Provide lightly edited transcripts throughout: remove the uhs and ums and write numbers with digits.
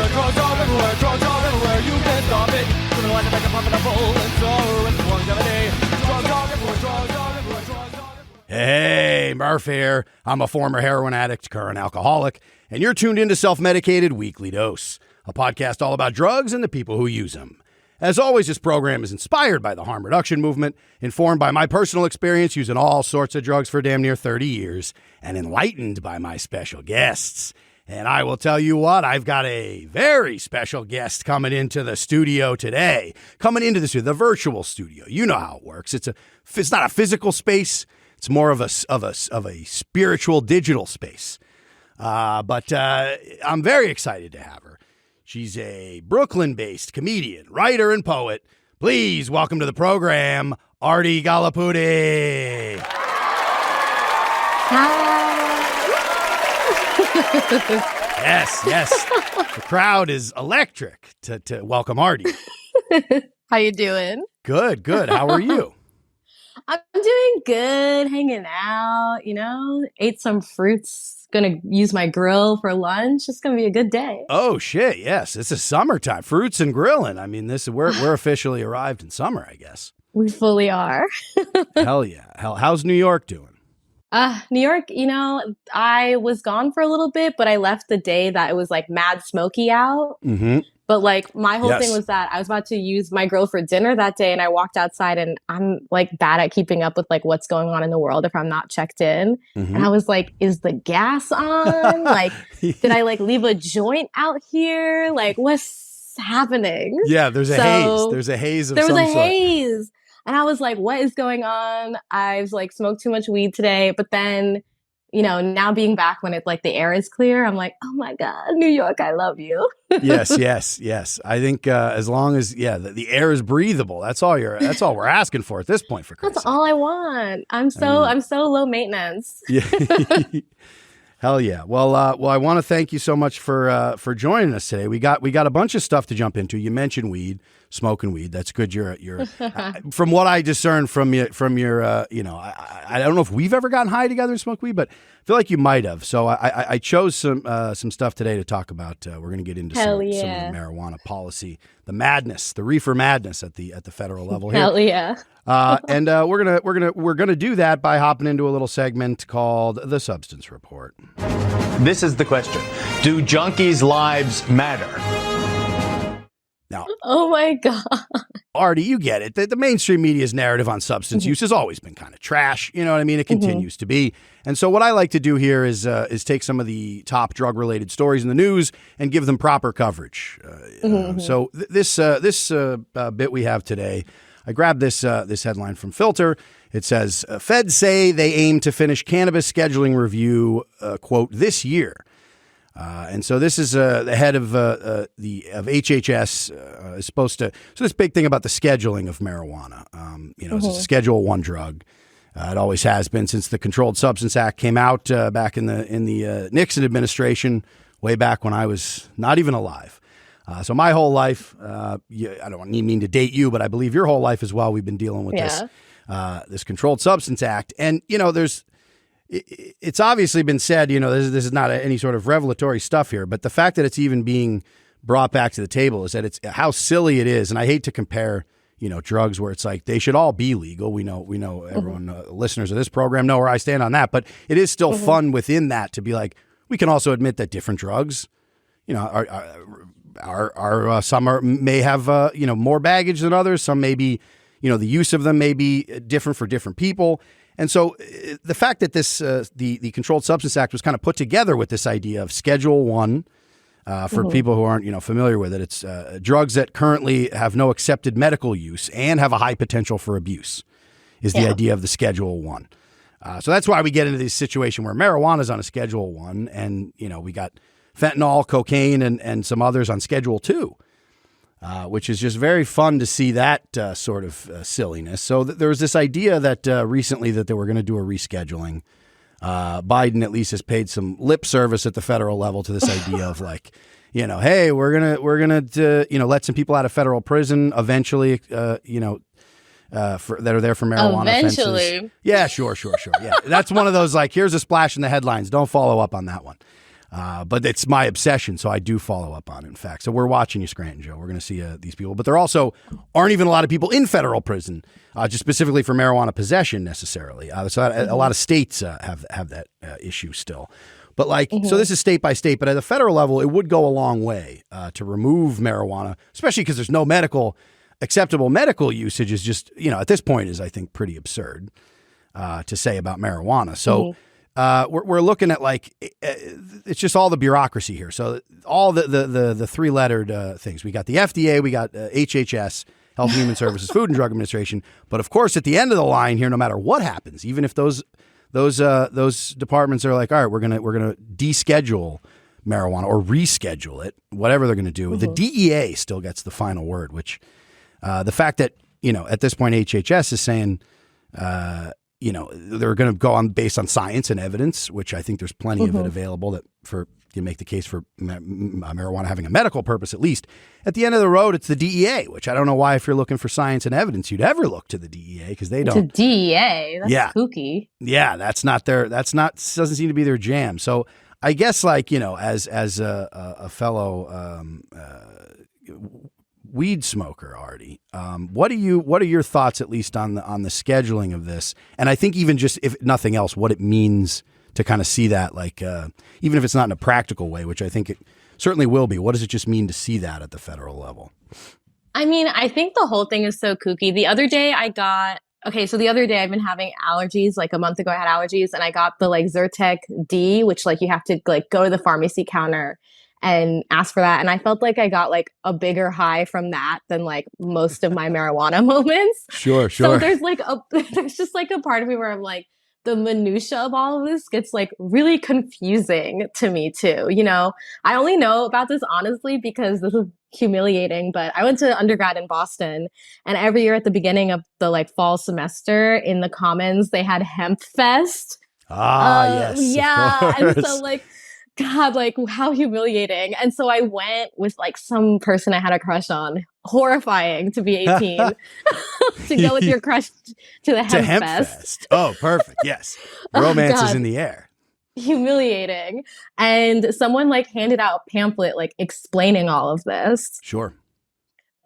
everywhere, drugs are everywhere, drugs are everywhere, you can't stop it. Criminalize it, make a pumping a bowl, and so it's one every day. Drugs are everywhere, drugs are everywhere, drugs are everywhere. Hey, Murph here. I'm a former heroin addict, current alcoholic, and you're tuned into Self-Medicated Weekly Dose, a podcast all about drugs and the people who use them. As always, this program is inspired by the harm reduction movement, informed by my personal experience using all sorts of drugs for damn near 30 years, and enlightened by my special guests. And I will tell you what, I've got a very special guest coming into the studio today. Coming into the virtual studio. You know how it works. It's not a physical space. It's more of a spiritual digital space. But I'm very excited to have her. She's a Brooklyn-based comedian, writer, and poet. Please welcome to the program, Arti Gollapudi. Yes. The crowd is electric to welcome Arti. How you doing? Good. How are you? I'm doing good, hanging out, ate some fruits. Gonna use my grill for lunch. It's gonna be a good day. Oh shit, yes. It's a summertime. Fruits and grilling. I mean, we're officially arrived in summer, I guess. We fully are. Hell yeah. How's New York doing? New York, I was gone for a little bit, but I left the day that it was like mad smoky out. Mm-hmm. But like my whole thing was that I was about to use my grill for dinner that day, and I walked outside, and I'm like bad at keeping up with like what's going on in the world if I'm not checked in. Mm-hmm. And I was like, is the gas on? Like, did I like leave a joint out here? Like, what's happening? Yeah, there's a haze. There's a haze of some sort. There was a haze. And I was like, what is going on? I've like smoked too much weed today. But then, now being back when it's like the air is clear, I'm like, oh my God, New York, I love you. Yes. I think as long as, the air is breathable, that's all we're asking for at this point, for Christ's sake. That's all I want. I'm so low maintenance. Yeah. Hell yeah. Well, I want to thank you so much for joining us today. We got a bunch of stuff to jump into. You mentioned weed, smoking weed. That's good. You're from what I discerned from your I don't know if we've ever gotten high together and smoked weed, but I feel like you might have. So I chose some stuff today to talk about. We're going to get into some of the marijuana policy, the madness, the reefer madness at the federal level here. Hell yeah. And we're gonna do that by hopping into a little segment called the Substance Report. This is the question: do junkies' lives matter? Now, oh my God, Arti, you get it. The mainstream media's narrative on substance use has always been kind of trash. You know what I mean? It continues to be. And so what I like to do here is take some of the top drug-related stories in the news and give them proper coverage. So this bit we have today. I grabbed this headline from Filter. It says, Feds say they aim to finish cannabis scheduling review, quote, this year. And so this is the head of HHS is supposed to. So this big thing about the scheduling of marijuana. It's a Schedule 1 drug. It always has been since the Controlled Substance Act came out back in the Nixon administration, way back when I was not even alive. So my whole life, I don't mean to date you, but I believe your whole life as well, we've been dealing with this Controlled Substance Act. And, it's obviously been said, this is not any sort of revelatory stuff here, but the fact that it's even being brought back to the table is that it's how silly it is. And I hate to compare, drugs where it's like they should all be legal. We know everyone, listeners of this program know where I stand on that, but it is still fun within that to be like, we can also admit that different drugs, some may have more baggage than others. Some may be, the use of them may be different for different people. And so the fact that this the Controlled Substance Act was kind of put together with this idea of Schedule 1 for people who aren't familiar with it, it's drugs that currently have no accepted medical use and have a high potential for abuse is the idea of the Schedule 1. So that's why we get into this situation where marijuana is on a Schedule 1 and we got fentanyl, cocaine, and some others on Schedule 2. Which is just very fun to see that sort of silliness. So there was this idea that recently that they were going to do a rescheduling. Biden at least has paid some lip service at the federal level to this idea of like, hey, we're gonna let some people out of federal prison eventually. That are there for marijuana offenses. Yeah, sure. Yeah, that's one of those like, here's a splash in the headlines. Don't follow up on that one. But it's my obsession, so I do follow up on it, in fact. So we're watching you, Scranton Joe. We're going to see these people. But there also aren't even a lot of people in federal prison, just specifically for marijuana possession necessarily. So a lot of states have that issue still. But so this is state by state. But at the federal level, it would go a long way to remove marijuana, especially because there's no acceptable medical usage is just, at this point is, I think, pretty absurd to say about marijuana. So we're looking at it's just all the bureaucracy here. So all the three-lettered things. We got the FDA, we got HHS, Health and Human Services, Food and Drug Administration. But of course, at the end of the line here, no matter what happens, even if those departments are like, all right, we're gonna deschedule marijuana or reschedule it, whatever they're gonna do, the DEA still gets the final word. Which the fact that at this point HHS is saying. They're going to go on based on science and evidence, which I think there's plenty of it available to make the case for marijuana having a medical purpose, at least. At the end of the road, it's the DEA, which I don't know why, if you're looking for science and evidence, you'd ever look to the DEA because they don't. To DEA? That's spooky. Yeah, doesn't seem to be their jam. So I guess as a fellow weed smoker, Artie, what are your thoughts, at least on the scheduling of this? And I think even just, if nothing else, what it means to kind of see that, even if it's not in a practical way, which I think it certainly will be. What does it just mean to see that at the federal level? I mean, I think the whole thing is so kooky. The other day I've been having allergies. Like a month ago I had allergies, and I got the Zyrtec D, which you have to go to the pharmacy counter and ask for that. And I felt like I got a bigger high from that than most of my marijuana moments. Sure. So there's just a part of me where I'm the minutia of all of this gets really confusing to me too. I only know about this honestly because this is humiliating, but I went to undergrad in Boston, and every year at the beginning of the fall semester in the Commons, they had Hempfest. Yes. Yeah. And so God, how humiliating. And so I went with some person I had a crush on. Horrifying to be 18 to go with your crush to the Hempfest. Oh, perfect. Yes. Romance is in the air. Humiliating. And someone handed out a pamphlet explaining all of this. Sure.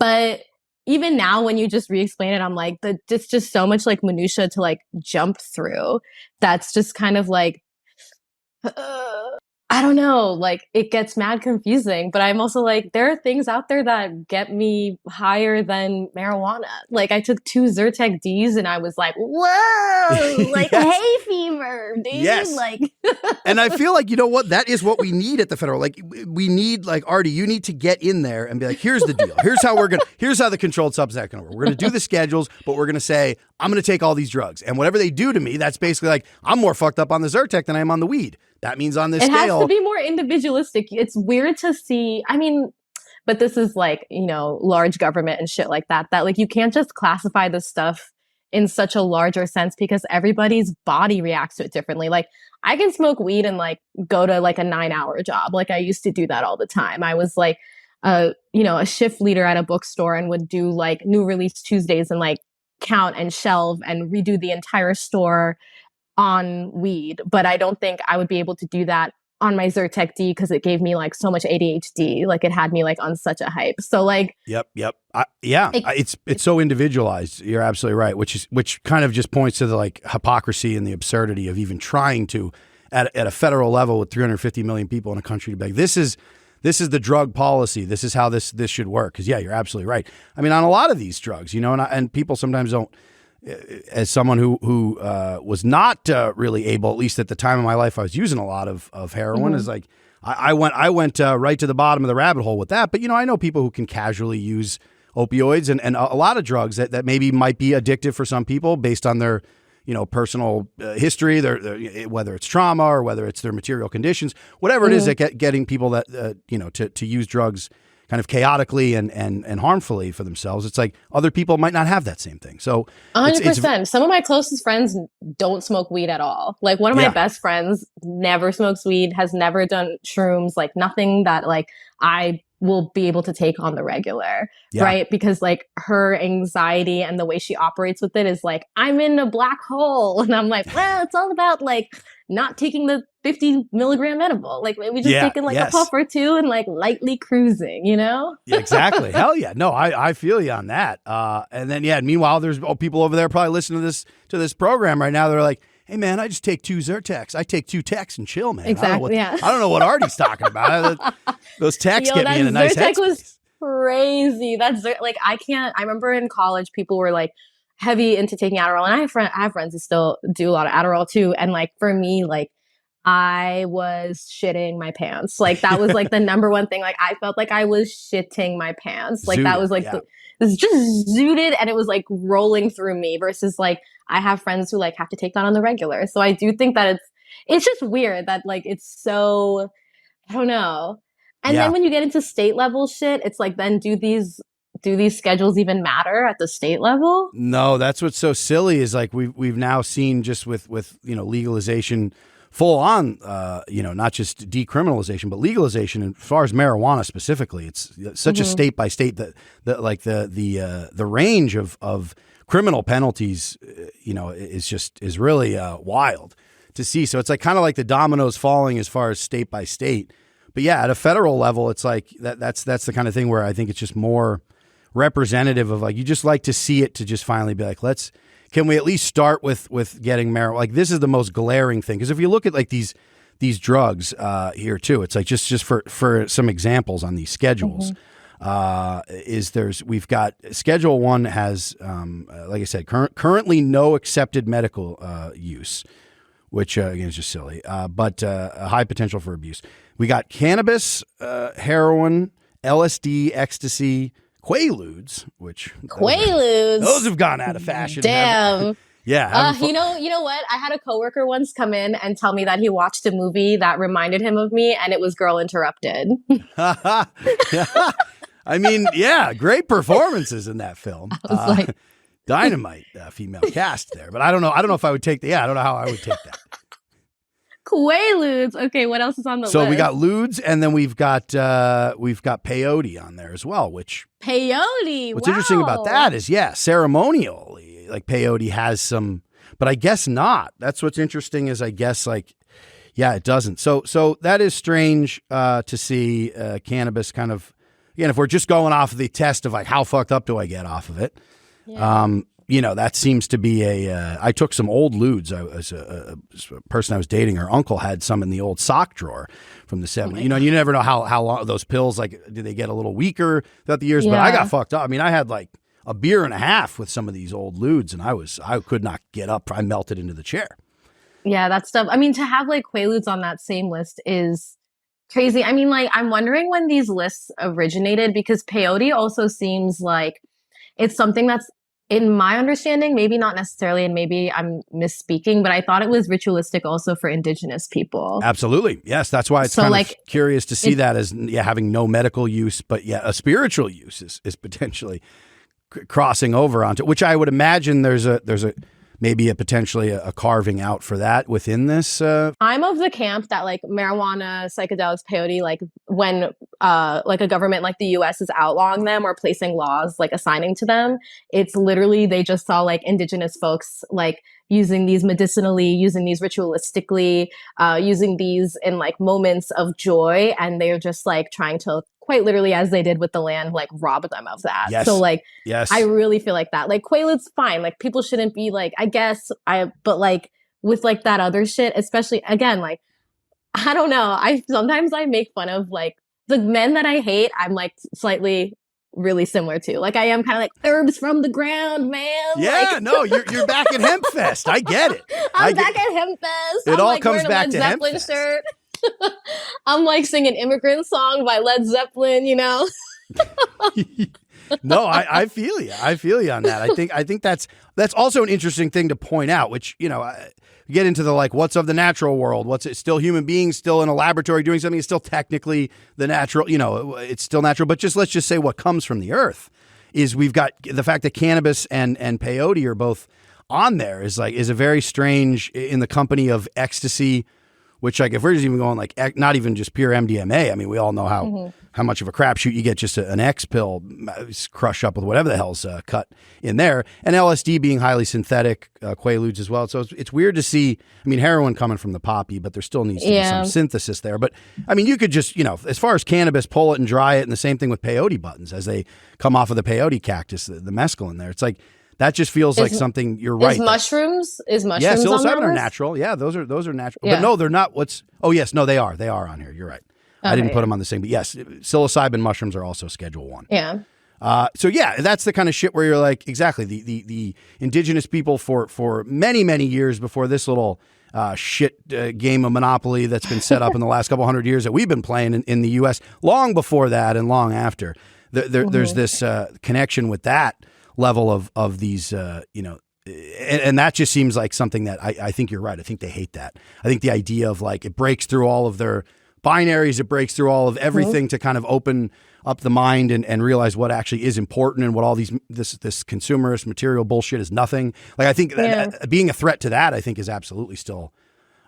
But even now when you just re-explain it, I'm it's just so much minutia to jump through. That's just kind of I don't know, it gets mad confusing, but I'm also there are things out there that get me higher than marijuana. I took 2 Zyrtec Ds and I was whoa, Yes. hay fever, dude. Yes. And I feel you know what? That is what we need at the federal. We need, Artie, you need to get in there and be here's the deal. Here's how the Controlled Substance Act going to work. We're going to do the schedules, but we're going to say, I'm going to take all these drugs. And whatever they do to me, that's basically I'm more fucked up on the Zyrtec than I am on the weed. That means on this scale. It has to be more individualistic. It's weird to see. I mean, but this is large government and shit like that, that you can't just classify this stuff in such a larger sense because everybody's body reacts to it differently. I can smoke weed and go to a 9-hour job. I used to do that all the time. I was a shift leader at a bookstore and would do new release Tuesdays and count and shelve and redo the entire store on weed. But I don't think I would be able to do that on my Zyrtec D because it gave me so much ADHD. It had me on such a hype. So Yep. It's so individualized. You're absolutely right. Which kind of just points to the hypocrisy and the absurdity of even trying to at a federal level with 350 million people in a country to be this is the drug policy. This is how this should work. Because you're absolutely right. I mean, on a lot of these drugs, and people sometimes don't. As someone who was not really able, at least at the time of my life, I was using a lot of heroin. Is I went right to the bottom of the rabbit hole with that. But I know people who can casually use opioids and a lot of drugs that maybe might be addictive for some people based on their personal history, their whether it's trauma or whether it's their material conditions, whatever it is that getting people that to use drugs kind of chaotically and harmfully for themselves. It's other people might not have that same thing. So 100%. Some of my closest friends don't smoke weed at all. One of my best friends never smokes weed, has never done shrooms, nothing that I will be able to take on the regular, Yeah. right? Because like her anxiety and the way she operates with it is like, I'm in a black hole. And I'm like, well, it's all about like not taking the 50 milligram edible. Like maybe just taking like a puff or two and like lightly cruising, you know? Yeah, exactly. Hell yeah. No, I feel you on that. And then, meanwhile, there's people over there probably listening to this program right now. They're like, hey, man, I just take 2 Zyrtex. I take 2 Tex and chill, man. Exactly. I don't know what Artie's talking about. Those Tex get me in a nice headspace. Was crazy. Like, I remember in college, people were like heavy into taking Adderall. And I have friends who still do a lot of Adderall too. And like, for me, like, I was shitting my pants. Like that was like the number one thing. Like I felt like I was shitting my pants. Like that was like it was just zooted and it was like rolling through me versus like I have friends who like have to take that on the regular. So I do think that it's just weird that like it's so, I don't know. And then when you get into state level shit, it's like then do these schedules even matter at the state level? No, that's what's so silly is like we've now seen just with legalization full on, not just decriminalization, but legalization. And as far as marijuana specifically, it's such a state by state that the range of criminal penalties, is really wild to see. So it's like kind of like the dominoes falling as far as state by state. But yeah, at a federal level, it's like that's the kind of thing where I think it's just more representative of like you just like to see it to just finally be like, can we at least start with getting marijuana? Like this is the most glaring thing because if you look at like these drugs here too, it's like just for some examples on these schedules, we've got Schedule 1 has like I said currently no accepted medical use, which again is just silly, but a high potential for abuse. We got cannabis, heroin, LSD, ecstasy, Quaaludes, those have gone out of fashion. Damn. Yeah. You know what? I had a coworker once come in and tell me that he watched a movie that reminded him of me, and it was Girl Interrupted. I mean, yeah, great performances in that film. I was like, dynamite female cast there, but I don't know if I would take I don't know how I would take that. Quaaludes. Okay, what else is on the list? So we got ludes, and then we've got peyote on there as well. Peyote. What's interesting about that is, ceremonially, like peyote has some, but I guess not. That's what's interesting is I guess like, it doesn't. So that is strange to see cannabis kind of, again, if we're just going off of the test of like how fucked up do I get off of it. Yeah. That seems to be I took some old ludes. As a person I was dating, her uncle had some in the old sock drawer from the 70s. You never know how long those pills, like, do they get a little weaker throughout the years? Yeah. But I got fucked up. I mean, I had like a beer and a half with some of these old ludes and I could not get up. I melted into the chair. Yeah, that stuff. I mean, to have like Quaaludes on that same list is crazy. I mean, like, I'm wondering when these lists originated because peyote also seems like it's something that's, in my understanding, maybe not necessarily, and maybe I'm misspeaking, but I thought it was ritualistic also for indigenous people. Absolutely. Yes. That's why it's kind of curious to see that as having no medical use, but a spiritual use is potentially crossing over onto, which I would imagine there's a maybe potentially a carving out for that within this. I'm of the camp that like marijuana, psychedelics, peyote, like when like a government like the US is outlawing them or placing laws like assigning to them, it's literally they just saw like indigenous folks like using these medicinally, using these ritualistically, using these in like moments of joy, and they're just like trying to quite literally, as they did with the land, like rob them of that. Yes. So like, yes. I really feel like that. Like Quaaludes, fine. Like people shouldn't be like, but like with like that other shit, especially again, like, I don't know. Sometimes I make fun of like the men that I hate. I'm like slightly really similar to. Like I am kind of like herbs from the ground, man. Yeah, like, no, you're back at Hempfest. I get it. I'm back at Hempfest. It all comes back to Zeppelin Hempfest. Shirt. I'm like singing Immigrant Song by Led Zeppelin, you know? No, I feel you. I feel you on that. I think that's also an interesting thing to point out, which, get into the like, what's of the natural world? What's it still human beings still in a laboratory doing something? It's still technically the natural, it's still natural, but let's just say what comes from the earth is we've got the fact that cannabis and peyote are both on there is a very strange in the company of ecstasy, which like if we're just even going like not even just pure MDMA, I mean, we all know how much of a crapshoot you get just an X pill crushed up with whatever the hell's cut in there, and LSD being highly synthetic, Quaaludes as well. So it's weird to see. I mean, heroin coming from the poppy, but there still needs to be some synthesis there. But I mean, you could just, as far as cannabis, pull it and dry it, and the same thing with peyote buttons as they come off of the peyote cactus, the mescaline there. It's like that just feels like something. You're right. Mushrooms yeah, psilocybin are list? natural. Yeah, those are natural. Yeah. But no, they're not. Oh yes, no, they are. They are on here. You're right. Okay, I didn't put them on the same, but yes, psilocybin mushrooms are also Schedule 1. Yeah. So yeah, that's the kind of shit where you're like, exactly, the indigenous people for many, many years before this little shit game of Monopoly that's been set up in the last couple hundred years that we've been playing in the U.S., long before that and long after, there's this connection with that level of these, and that just seems like something that I think you're right. I think they hate that. I think the idea of like it breaks through all of their binaries, it breaks through all of everything to kind of open up the mind and realize what actually is important and what all this consumerist material bullshit is nothing. Like I think that being a threat to that, I think is absolutely still,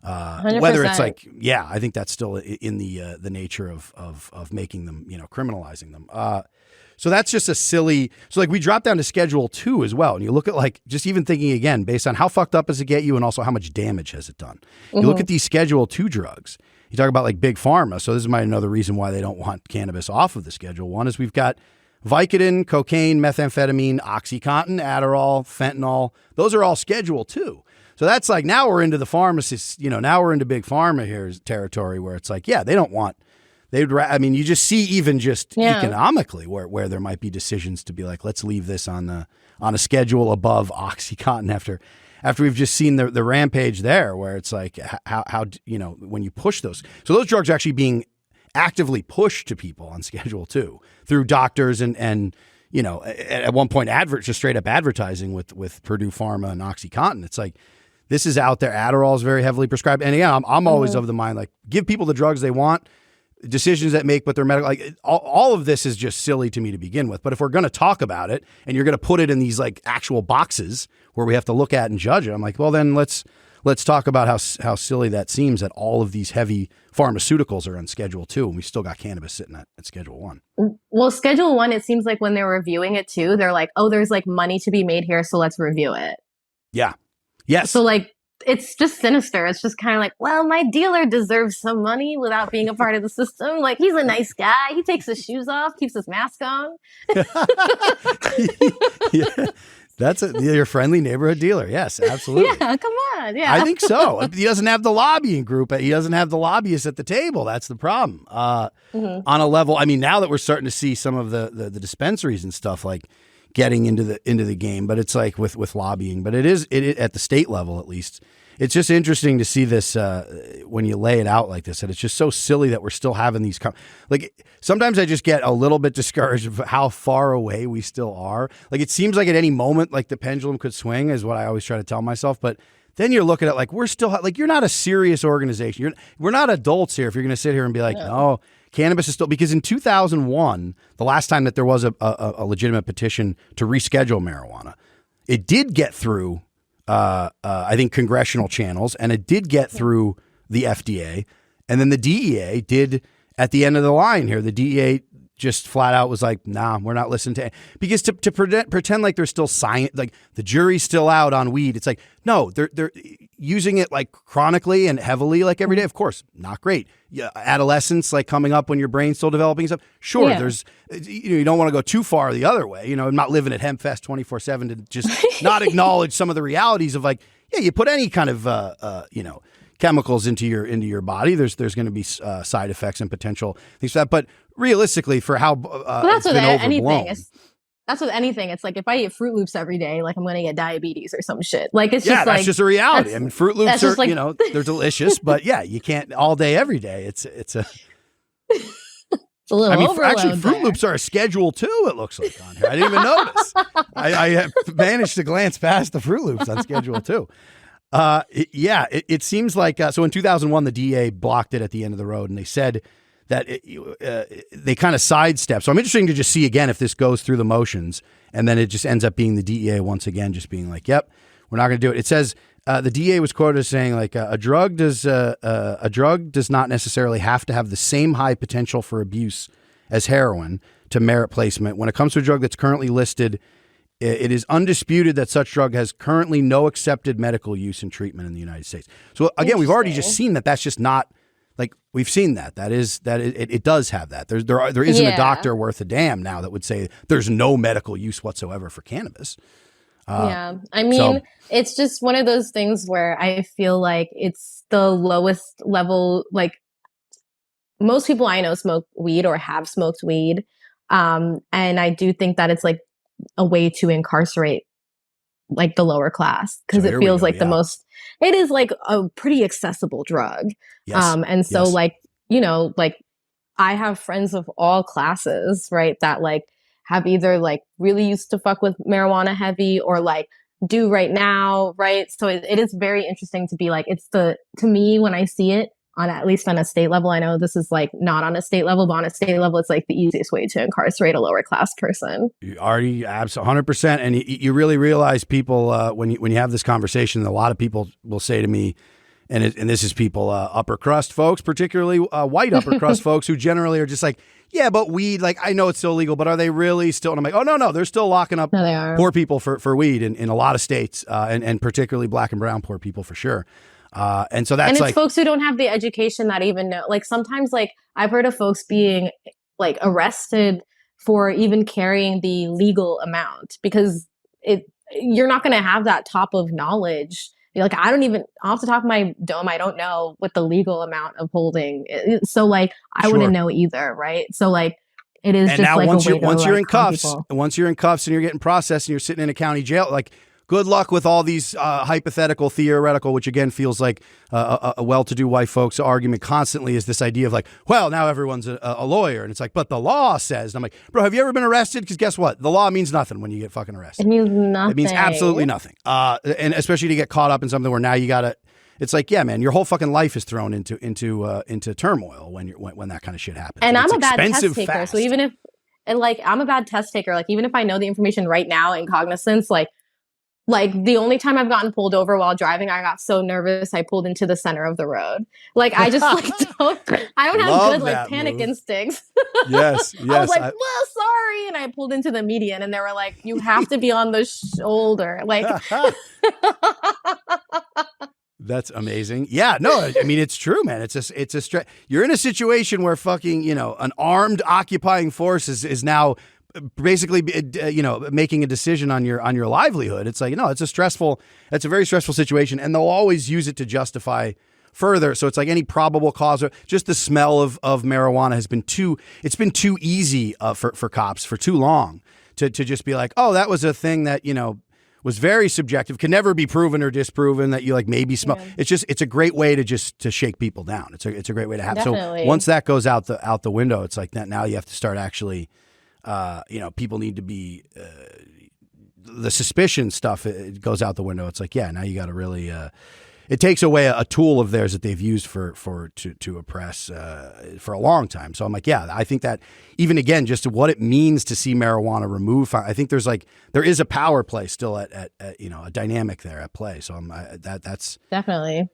whether it's like, I think that's still in the nature of making them, criminalizing them. So that's just a silly. So like we drop down to Schedule 2 as well, and you look at like just even thinking again based on how fucked up does it get you, and also how much damage has it done. You look at these Schedule 2 drugs. You talk about like big pharma. So this is another reason why they don't want cannabis off of the Schedule 1 is we've got Vicodin, cocaine, methamphetamine, OxyContin, Adderall, fentanyl. Those are all Schedule 2. So that's like now we're into the pharmacists. Now we're into big pharma here territory where it's like, they don't want. You just see even just economically where there might be decisions to be like, let's leave this on a schedule above OxyContin after we've just seen the rampage there, where it's like how when you push those. So those drugs are actually being actively pushed to people on Schedule 2 through doctors and at one point just straight up advertising with Purdue Pharma and OxyContin. It's like, this is out there. Adderall is very heavily prescribed. And I'm always of the mind, like, give people the drugs they want, decisions that make, but they're medical. Like all of this is just silly to me to begin with. But if we're going to talk about it and you're going to put it in these like actual boxes where we have to look at and judge it, I'm like, well, then let's talk about how silly that seems that all of these heavy pharmaceuticals are on Schedule 2 and we still got cannabis sitting at Schedule 1. Well, Schedule 1, it seems like when they're reviewing it too, they're like, oh, there's like money to be made here, so let's review it. Yeah. Yes. So like, it's just sinister. It's just kind of like, well, my dealer deserves some money without being a part of the system. Like, he's a nice guy. He takes his shoes off, keeps his mask on. Yeah. That's your friendly neighborhood dealer. Yes, absolutely. Yeah, come on. Yeah. I think so. He doesn't have the lobbying group. He doesn't have the lobbyists at the table. That's the problem. On a level, I mean, now that we're starting to see some of the dispensaries and stuff like getting into the game, but it's like with lobbying, but it is at the state level, at least. It's just interesting to see this when you lay it out like this, and it's just so silly that we're still having these. Like sometimes I just get a little bit discouraged of how far away we still are. Like it seems like at any moment, like the pendulum could swing, is what I always try to tell myself. But then you're looking at like we're still like you're not a serious organization. We're not adults here. If you're going to sit here and be like, no, cannabis is still, because in 2001, the last time that there was a legitimate petition to reschedule marijuana, it did get through. I think congressional channels, and it did get through the FDA, and then the DEA did at the end of the line here. The DEA just flat out was like, nah, we're not listening to it. Because to pretend like there's still science, like the jury's still out on weed. It's like, no, they're using it like chronically and heavily, like every day. Of course, not great. Yeah, adolescence, like coming up when your brain's still developing stuff. Sure, there's, you don't want to go too far the other way. I'm not living at Hempfest 24/7 to just not acknowledge some of the realities of like, you put any kind of, chemicals into your body. There's going to be side effects and potential things for that. But realistically, for how it's been overblown. That's with anything. It's like if I eat Fruit Loops every day, like I'm going to get diabetes or some shit. Like it's just that's like, just a reality. I mean, Fruit Loops are like, they're delicious, but you can't all day every day. It's a it's a little overload. Actually, Fruit Loops are a Schedule 2. It looks like on here. I didn't even notice. I managed to glance past the Fruit Loops on Schedule 2. It seems like so in 2001 the DEA blocked it at the end of the road, and they said that they kind of sidestep. So I'm interested to just see again if this goes through the motions, and then it just ends up being the DEA once again just being like, yep, we're not going to do it. It says the DA was quoted as saying like a drug does not necessarily have to have the same high potential for abuse as heroin to merit placement. When it comes to a drug that's currently listed, it is undisputed that such drug has currently no accepted medical use and treatment in the United States. So again, we've already just seen that that's just not like we've seen that it does have that. There isn't a doctor worth a damn now that would say there's no medical use whatsoever for cannabis. I mean, it's just one of those things where I feel like it's the lowest level. Like most people I know smoke weed or have smoked weed. And I do think that it's like a way to incarcerate like the lower class because it feels like it is like a pretty accessible drug. Yes. And so like, you know, like I have friends of all classes, right, that like have either like really used to fuck with marijuana heavy or like do right now, right? So it is very interesting to be like, to me, when I see it on at least on a state level, I know this is like not on a state level, but on a state level, it's like the easiest way to incarcerate a lower class person. You already absolutely 100%. And you really realize people, when you have this conversation, a lot of people will say to me, and this is people, upper crust folks, particularly white upper crust folks who generally are just like, yeah, but weed, like, I know it's still legal, but are they really still? And I'm like, oh, no, they're still locking up poor people for weed in a lot of states, and particularly black and brown poor people for sure. And so that's it's like folks who don't have the education that even know, like sometimes like I've heard of folks being like arrested for even carrying the legal amount because you're not going to have that top of knowledge. Like, I don't even, off the top of my dome, I don't know what the legal amount of holding is. So like, I wouldn't know either. Right. So like, it is and just now like once you're in cuffs and you're getting processed and you're sitting in a county jail, like, good luck with all these hypothetical, theoretical, which again feels like a well-to-do white folks argument constantly is this idea of like, well, now everyone's a lawyer. And it's like, but the law says, and I'm like, bro, have you ever been arrested? Because guess what? The law means nothing when you get fucking arrested. It means nothing. It means absolutely nothing. And especially to get caught up in something where now you got to, it's like, yeah, man, your whole fucking life is thrown into turmoil when that kind of shit happens. And I'm a bad test taker. Fast. So even if, and like, I'm a bad test taker, like even if I know the information right now in cognizance, like the only time I've gotten pulled over while driving, I got so nervous I pulled into the center of the road. Like I just like I don't have good like panic instincts. Yes. I was like, well, sorry, and I pulled into the median, and they were like, you have to be on the shoulder, like. That's amazing. Yeah, no, I mean, it's true, man. It's a you're in a situation where fucking, an armed occupying force is now basically, making a decision on your livelihood. It's like, it's a very stressful situation, and they'll always use it to justify further. So it's like any probable cause or just the smell of marijuana has been too easy for cops for too long to just be like, oh, that was a thing that, was very subjective, can never be proven or disproven that you like maybe smell. Yeah. It's a great way to shake people down. It's a great way to have. Definitely. So once that goes out the window, it's like that now you have to start actually, people need to be, the suspicion stuff, it goes out the window. It's like, yeah, now you got to really, it takes away a tool of theirs that they've used to oppress for a long time. So I'm like, yeah, I think that even again, just what it means to see marijuana removed, I think there is a power play still at a dynamic there at play. So that's definitely.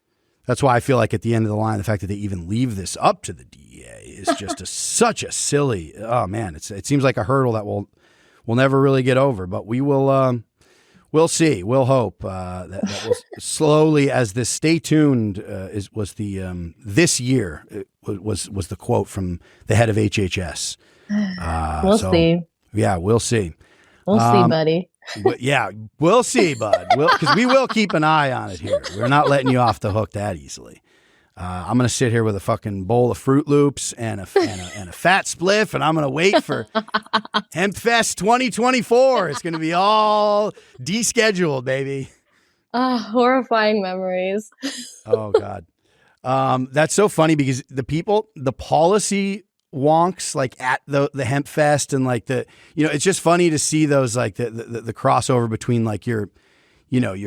That's why I feel like at the end of the line, the fact that they even leave this up to the DEA is just such a silly. Oh man, it seems like a hurdle that we'll never really get over. But we will. We'll see. We'll hope that we'll slowly, as this. Stay tuned. Was the this year was the quote from the head of HHS. We'll see. Yeah, we'll see. We'll see, buddy. Yeah, we'll see, bud. Because we will keep an eye on it here. We're not letting you off the hook that easily. I'm going to sit here with a fucking bowl of Fruit Loops and a fat spliff, and I'm going to wait for Hempfest 2024. It's going to be all descheduled, baby. Horrifying memories. Oh, God. That's so funny because the policy wonks like at the Hempfest and like it's just funny to see those like the crossover between like your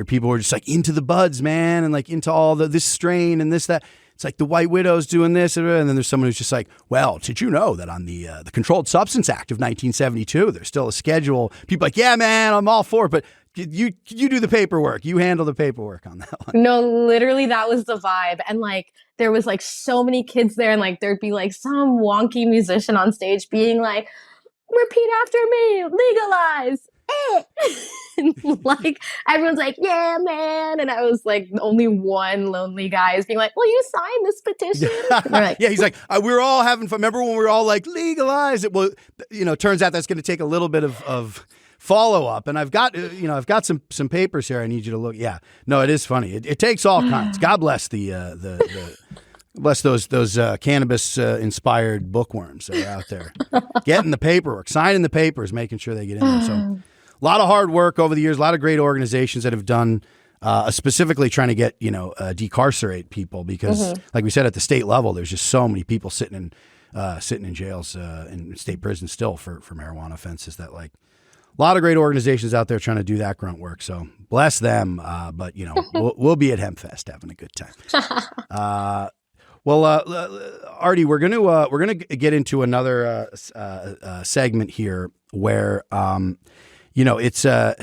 people who are just like into the buds, man, and like into all this strain and this, that. It's like the White Widow's doing this, and then there's someone who's just like, well, did you know that on the Controlled Substance Act of 1972, there's still a schedule? People are like, yeah, man, I'm all for it, but you do the paperwork. You handle the paperwork on that one. No, literally that was the vibe. And like there was like so many kids there, and like there'd be like some wonky musician on stage being like, repeat after me, legalize. And like everyone's like, yeah, man. And I was like, the only one lonely guy is being like, will you sign this petition? Like, yeah, he's like, we were all having fun. Remember when we were all like, legalize it? Well, turns out that's going to take a little bit of follow up. And I've got some papers here. I need you to look. Yeah, no, it is funny. It takes all kinds. God bless bless those cannabis inspired bookworms that are out there getting the paperwork, signing the papers, making sure they get in there. So a lot of hard work over the years, a lot of great organizations that have done specifically trying to get, decarcerate people because like we said, at the state level, there's just so many people sitting in jails in state prisons still for marijuana offenses that like a lot of great organizations out there trying to do that grunt work. So bless them. But we'll be at Hempfest having a good time. Well, Artie, we're gonna get into another segment here where it's as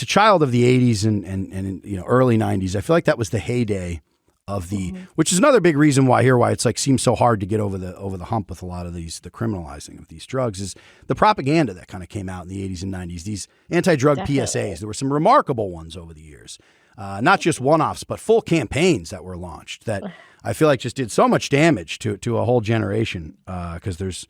a child of the '80s and early '90s, I feel like that was the heyday of the, which is another big reason why it's like seems so hard to get over the hump with a lot of the criminalizing of these drugs is the propaganda that kind of came out in the '80s and '90s. These anti-drug PSAs, there were some remarkable ones over the years. Not just one-offs, but full campaigns that were launched that I feel like just did so much damage to a whole generation because there's,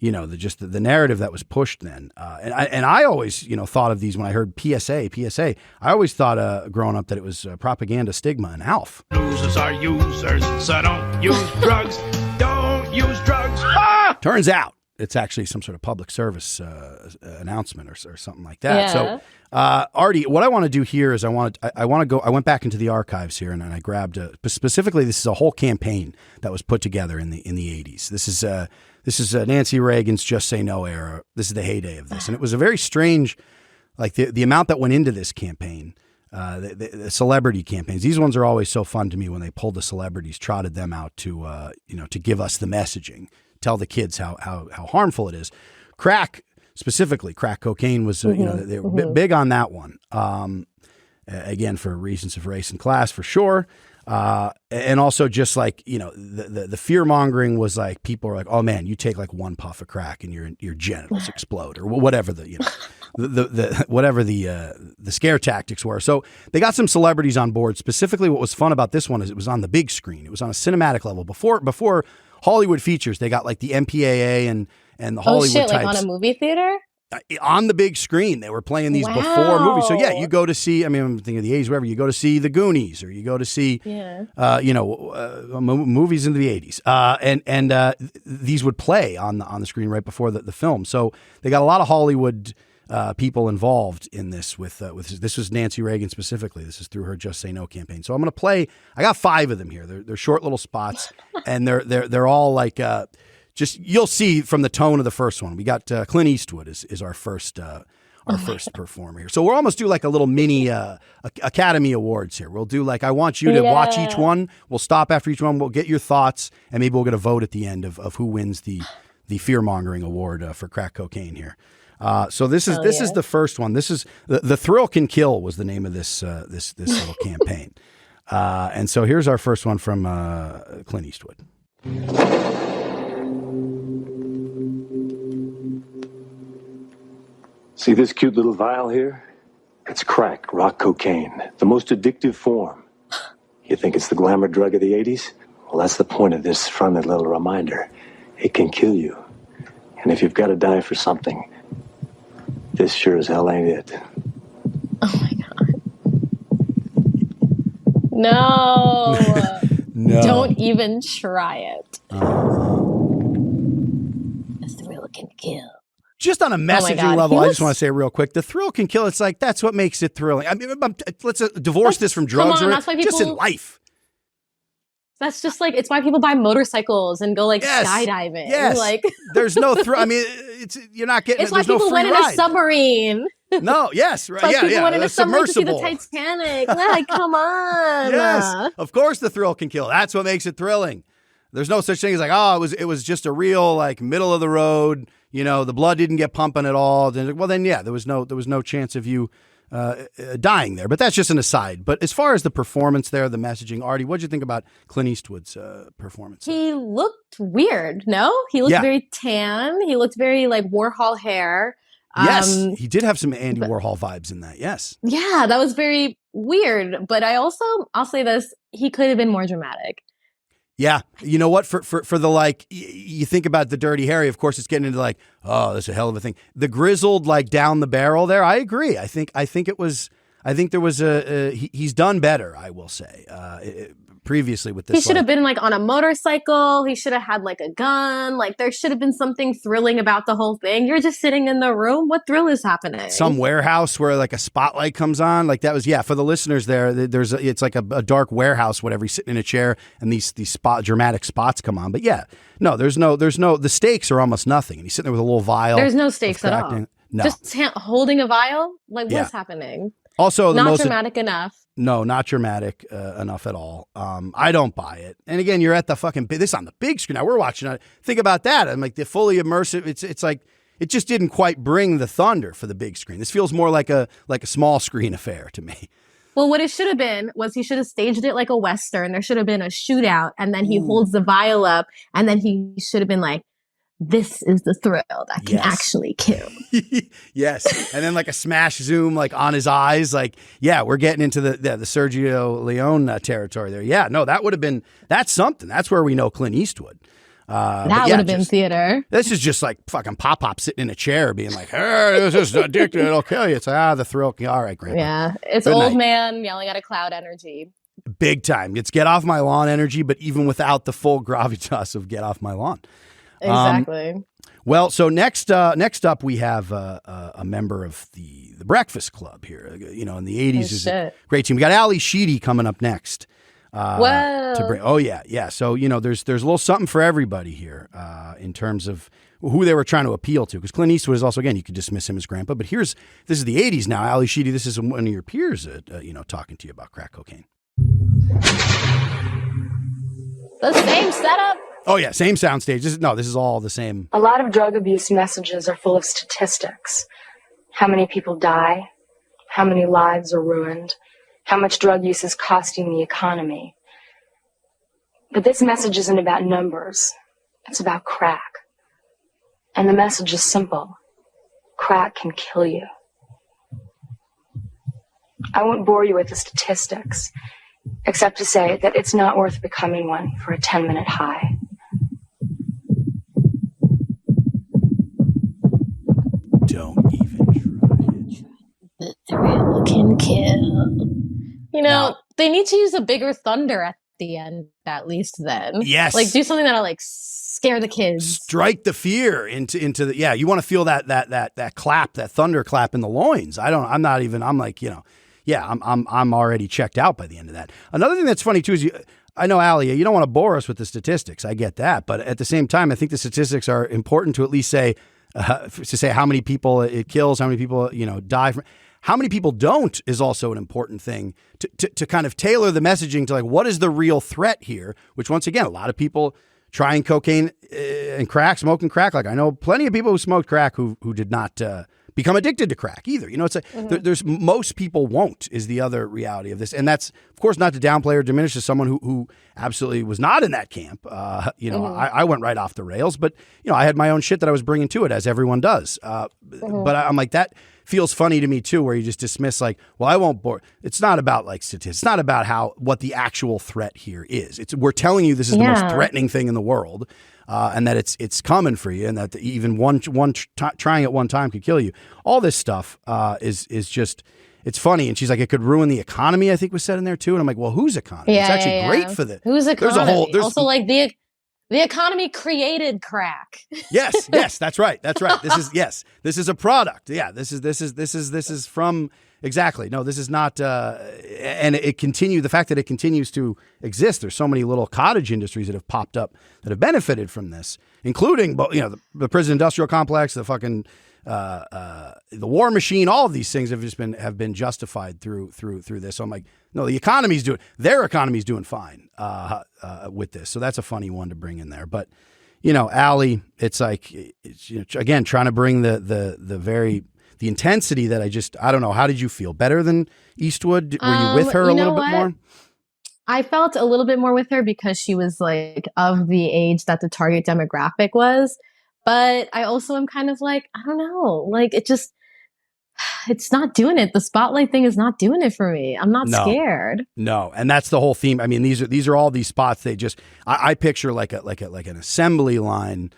the narrative that was pushed then. And I always, thought of these when I heard PSA. I always thought growing up that it was propaganda, stigma, and ALF. Losers are users, so don't use drugs. Don't use drugs. Ah! Turns out it's actually some sort of public service announcement or something like that. Yeah. So, Artie, what I want to do here is I went back into the archives here and I grabbed specifically, this is a whole campaign that was put together in the 80s. This is Nancy Reagan's Just Say No era. This is the heyday of this. And it was a very strange, like the amount that went into this campaign, the celebrity campaigns. These ones are always so fun to me when they pulled the celebrities, trotted them out to give us the messaging. Tell the kids how harmful it is. Crack, specifically, crack cocaine was, they were big on that one. Again, for reasons of race and class, for sure. And also just like, the fear mongering was like, people were like, oh man, you take like one puff of crack and your genitals explode or whatever the scare tactics were. So they got some celebrities on board. Specifically, what was fun about this one is it was on the big screen. It was on a cinematic level. Before Hollywood features, they got like the MPAA and the Hollywood types. Like on a movie theater? On the big screen. They were playing these before movies. So yeah, you go to see, I'm thinking of the 80s, whatever, you go to see The Goonies or you go to see, movies in the 80s. And these would play on the screen right before the film. So they got a lot of Hollywood people involved in this with this was Nancy Reagan specifically. This is through her Just Say No campaign. So I'm going to play, I got 5 of them here. They're short little spots and they're all like, just you'll see from the tone of the first one. We got Clint Eastwood is our first performer here. So we'll almost do like a little mini Academy Awards here. We'll do like I want you to watch each one. We'll stop after each one. We'll get your thoughts, and maybe we'll get a vote at the end of who wins the fear mongering award for crack cocaine here. So this is the first one. This is the Thrill Can Kill was the name of this little campaign. And so here's our first one from Clint Eastwood. See this cute little vial here? It's crack, rock cocaine, the most addictive form. You think it's the glamour drug of the 80s? Well, that's the point of this friendly little reminder. It can kill you. And if you've got to die for something, this sure as hell ain't it. Oh my God. No. No. Don't even try it. The thrill can kill. Just on a messaging level, I just want to say real quick, the thrill can kill. It's like, that's what makes it thrilling. I mean, let's divorce this from drugs or just in life. That's just like, it's why people buy motorcycles and go like skydiving. Yes. Like, there's no thrill. I mean, you're not getting, it's why there's no people free went in a submarine. No, yes, right. It's why people went in a submarine to see the submersible. Titanic. Like, come on. Yes, of course the thrill can kill. That's what makes it thrilling. There's no such thing as like, oh, it was just a real like middle of the road. You know, the blood didn't get pumping at all. Well, then yeah, there was no chance of you dying there. But that's just an aside. But as far as the performance there, the messaging, Artie, what did you think about Clint Eastwood's performance? He looked weird. No, he looked very tan. He looked very like Warhol hair. Yes, he did have some Andy Warhol vibes in that. Yes. Yeah, that was very weird. But I'll say this, he could have been more dramatic. Yeah. You know what? For the like, you think about the Dirty Harry, of course, it's getting into like, oh, that's a hell of a thing. The grizzled, like down the barrel there. I agree. I think there was he's done better, I will say, previously with this. He should have been like on a motorcycle. He should have had like a gun. Like there should have been something thrilling about the whole thing. You're just sitting in the room. What thrill is happening? Some warehouse where like a spotlight comes on. Like that was, for the listeners there, it's like a dark warehouse, whatever. He's sitting in a chair and these dramatic spots come on. But yeah, no, the stakes are almost nothing. And he's sitting there with a little vial. There's no stakes at all. No. Just holding a vial. Like what's happening? Also, not dramatic enough. No, not dramatic enough at all. I don't buy it. And again, you're at the this on the big screen. Now we're watching it. Think about that. I'm like the fully immersive. It's like it just didn't quite bring the thunder for the big screen. This feels more like a small screen affair to me. Well, what it should have been was he should have staged it like a Western. There should have been a shootout, and then he holds the vial up, and then he should have been like, this is the thrill that can actually kill. Yes. And then like a smash zoom like on his eyes. Like, yeah, we're getting into the Sergio Leone territory there. Yeah, no, that's something. That's where we know Clint Eastwood. That would have been theater. This is just like fucking Pop sitting in a chair being like, hey, this is addicted. It'll kill you. It's like, the thrill. All right, Grandpa. Yeah, it's Good old night. Man yelling at a cloud energy. Big time. It's get off my lawn energy, but even without the full gravitas of get off my lawn. Exactly. Well, so next up we have a member of the Breakfast Club here. You know, in the 80s is a great team. We got Ali Sheedy coming up next. Whoa. So you know, there's a little something for everybody here in terms of who they were trying to appeal to. Because Clint Eastwood is also, again, you could dismiss him as grandpa, but this is the 80s now. Ali Sheedy, this is one of your peers, talking to you about crack cocaine. The same setup. Oh, yeah, same soundstage. This is all the same. A lot of drug abuse messages are full of statistics. How many people die, how many lives are ruined, how much drug use is costing the economy. But this message isn't about numbers. It's about crack. And the message is simple. Crack can kill you. I won't bore you with the statistics, except to say that it's not worth becoming one for a 10-minute high. Don't even try it. The thrill can kill. You know, they need to use a bigger thunder at the end, at least then. Yes. Like, do something that'll, like, scare the kids. Strike the fear into the, you want to feel that clap, that thunder clap in the loins. I'm already checked out by the end of that. Another thing that's funny, too, is I know, Ali, you don't want to bore us with the statistics. I get that. But at the same time, I think the statistics are important to at least say, how many people it kills, how many people, die from. How many people don't is also an important thing to kind of tailor the messaging to like, what is the real threat here? Which once again, a lot of people trying cocaine and crack, smoking crack. Like I know plenty of people who smoked crack who did not become addicted to crack either. It's like there's most people won't is the other reality of this. And that's, of course, not to downplay or diminish as someone who absolutely was not in that camp. I went right off the rails, but, I had my own shit that I was bringing to it, as everyone does. But I'm like, that feels funny to me too, where you just dismiss like, well, I won't bore. It's not about like statistics. It's not about what the actual threat here is. We're telling you this is the most threatening thing in the world. And that it's coming for you, and that even one trying it one time could kill you. All this stuff is just, it's funny. And she's like, it could ruin the economy, I think was said in there too. And I'm like, well, whose economy? It's actually great for the whose economy. Also, like the economy created crack. Yes, that's right. This is a product. Yeah, this is from. Exactly. No, this is not, and the fact that it continues to exist. There's so many little cottage industries that have popped up that have benefited from this, including, the prison industrial complex, the fucking, the war machine, all of these things have been justified through this. So I'm like, No, their economy's doing fine with this. So that's a funny one to bring in there. But, Allie, it's like, again, trying to bring the intensity that I don't know. How did you feel? Better than Eastwood? Were you with her a little bit more? I felt a little bit more with her because she was like of the age that the target demographic was. But I also am kind of like, I don't know, like it's not doing it. The spotlight thing is not doing it for me. I'm not scared. No. And that's the whole theme. I mean, these are all these spots. I picture like an assembly line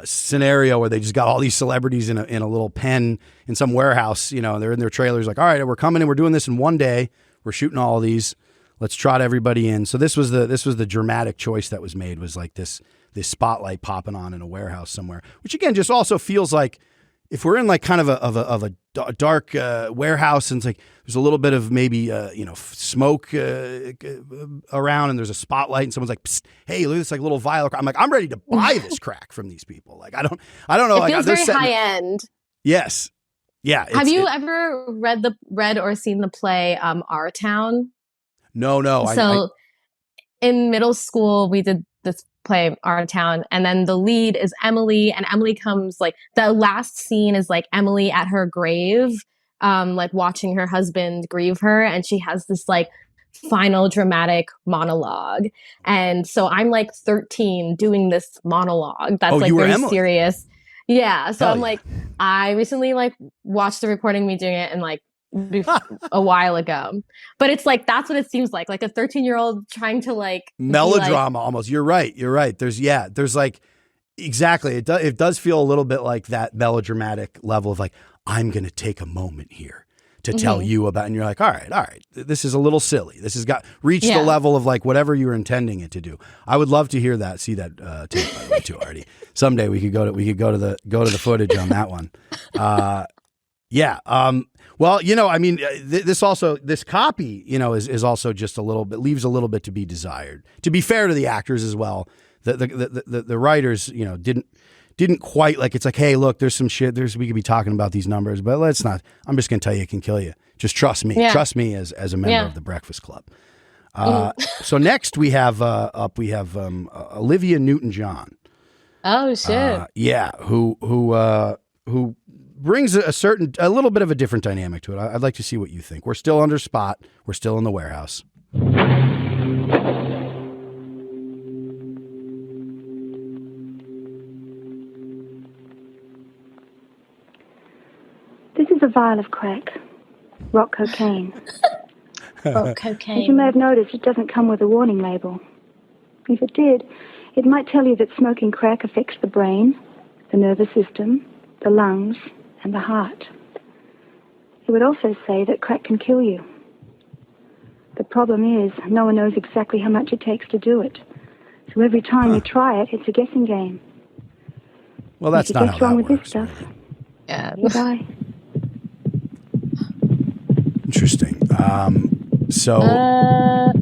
scenario where they just got all these celebrities in a little pen in some warehouse, they're in their trailers like, all right, we're coming in, we're doing this in one day. We're shooting all of these. Let's trot everybody in. So this was the dramatic choice that was made, was like this spotlight popping on in a warehouse somewhere, which again just also feels like if we're in like kind of a dark warehouse and it's like there's a little bit of maybe smoke around and there's a spotlight and someone's like, psst, hey, look at this like little vial. I'm like, I'm ready to buy this crack from these people. Like I don't know. It feels very high end. Yes. Yeah. Have you ever read or seen the play Our Town? No. So in middle school, we did this play Our Town, and then the lead is Emily, and Emily comes like the last scene is like Emily at her grave, like watching her husband grieve her, and she has this like final dramatic monologue. And so I'm like 13 doing this monologue that's like very serious. Yeah. So I'm like, I recently like watched the recording of me doing it and like a while ago, but it's like that's what it seems like a 13-year-old trying to like melodrama almost. You're right. There's like exactly it does feel a little bit like that melodramatic level of like, I'm gonna take a moment here to tell you about, and you're like, all right, this is a little silly, this has reached the level of like whatever you were intending it to do. I would love to hear that, see that tape by the way too, Artie. Someday we could go to the footage on that one. Well, I mean, this copy, is also just a little bit, leaves a little bit to be desired. To be fair to the actors as well, the writers, didn't quite like. It's like, hey, look, there's some shit. We could be talking about these numbers, but let's not. I'm just gonna tell you, it can kill you. Just trust me. Yeah. Trust me as a member of the Breakfast Club. So next we have Olivia Newton-John. Oh shit! Who brings a little bit of a different dynamic to it. I'd like to see what you think. We're still under spot. We're still in the warehouse. This is a vial of crack, rock cocaine. Rock cocaine. As you may have noticed, it doesn't come with a warning label. If it did, it might tell you that smoking crack affects the brain, the nervous system, the lungs, and the heart. It would also say that crack can kill you. The problem is, no one knows exactly how much it takes to do it. So every time you try it, it's a guessing game. Well, that's not how that works. This stuff, yeah. You die. Interesting.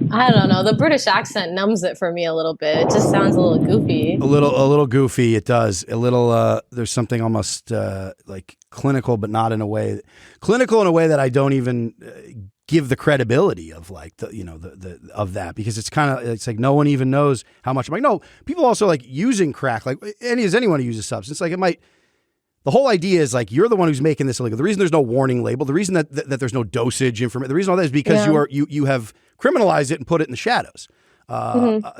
I don't know. The British accent numbs it for me a little bit. It just sounds a little goofy. A little goofy. It does. A little. There's something almost like clinical, but not in a way. Clinical in a way that I don't even give the credibility of like the of that, because it's like no one even knows how much. I'm like, no, people also like using crack. Like anyone who uses substance, like it might. The whole idea is like you're the one who's making this illegal. The reason there's no warning label, the reason that there's no dosage information, the reason all that is because you have criminalized it and put it in the shadows.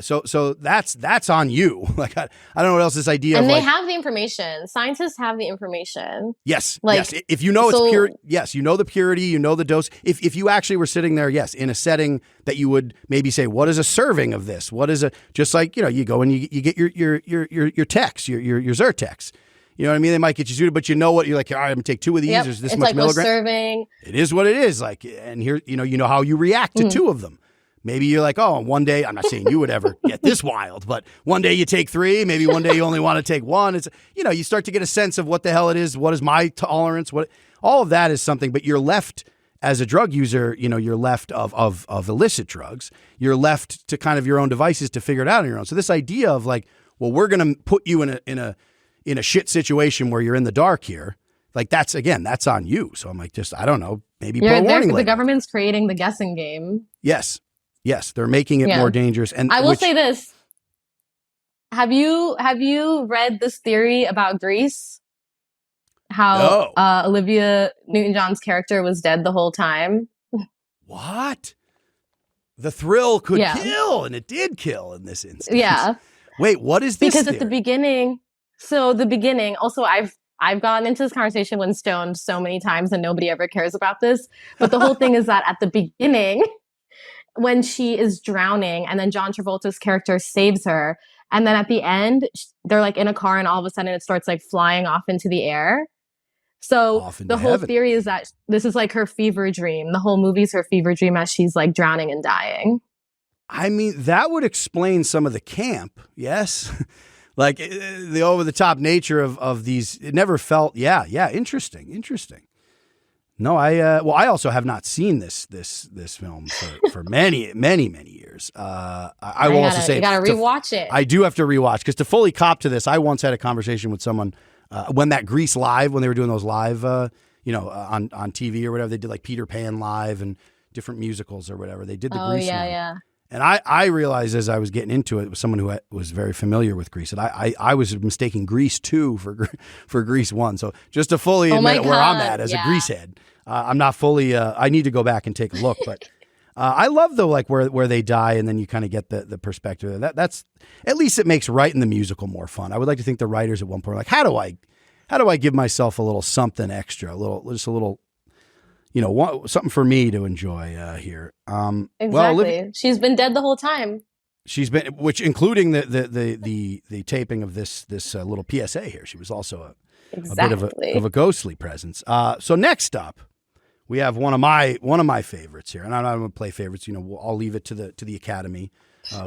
So that's on you. Like I don't know what else this idea. And of they like, have the information. Scientists have the information. Yes, yes. If you know it's pure, yes, you know the purity, you know the dose. If you actually were sitting there, yes, in a setting that you would maybe say, what is a serving of this? What is just like you go and you get your text, your Zyrtex. You know what I mean? They might get you suited, but you know what? You're like, all right, I'm going to take 2 of these. There's this much milligram. Serving. It is what it is. Like, and here, you know how you react to 2 of them. Maybe you're like, oh, one day, I'm not saying you would ever get this wild, but one day you take 3, maybe one day you only want to take 1. It's, you start to get a sense of what the hell it is. What is my tolerance? All of that is something, but you're left as a drug user, you're left of illicit drugs. You're left to kind of your own devices to figure it out on your own. So this idea of like, well, we're going to put you in a shit situation where you're in the dark here. like that's on you. So I'm like, I don't know, maybe put a warning label. The government's creating the guessing game. Yes, they're making it more dangerous. And I will say this: Have you read this theory about Grease? How Olivia Newton-John's character was dead the whole time. What? The thrill could kill, and it did kill in this instance. Yeah. Wait, what is this? Because theory? at the beginning, also I've gotten into this conversation when stoned so many times and nobody ever cares about this. But the whole thing is that at the beginning, when she is drowning and then John Travolta's character saves her, and then at the end, they're like in a car and all of a sudden it starts like flying off into the air. So the whole theory is that this is like her fever dream. The whole movie's her fever dream as she's like drowning and dying. I mean, that would explain some of the camp, yes. Like the over-the-top nature of these. It never felt, interesting. No, I also have not seen this film for many, many, many years. I will also say, you gotta rewatch it. I do have to rewatch, because to fully cop to this, I once had a conversation with someone when that Grease Live, when they were doing those live, on TV or whatever, they did like Peter Pan Live and different musicals or whatever. They did the Grease one. Yeah. And I realized as I was getting into it, with someone who was very familiar with Grease, that I was mistaking Grease 2 for Grease 1. So just to fully admit where I'm at as a Grease head, I'm not fully. I need to go back and take a look, but I love though, like where they die, and then you kind of get the perspective. That's at least it makes writing the musical more fun. I would like to think the writers at one point were like, how do I give myself a little something extra, just a little. Something for me to enjoy here. Exactly. Well, she's been dead the whole time. She's been, including the taping of this little PSA here. She was also a bit of a ghostly presence. So next up, we have one of my favorites here, and I'm not going to play favorites. I'll leave it to the Academy,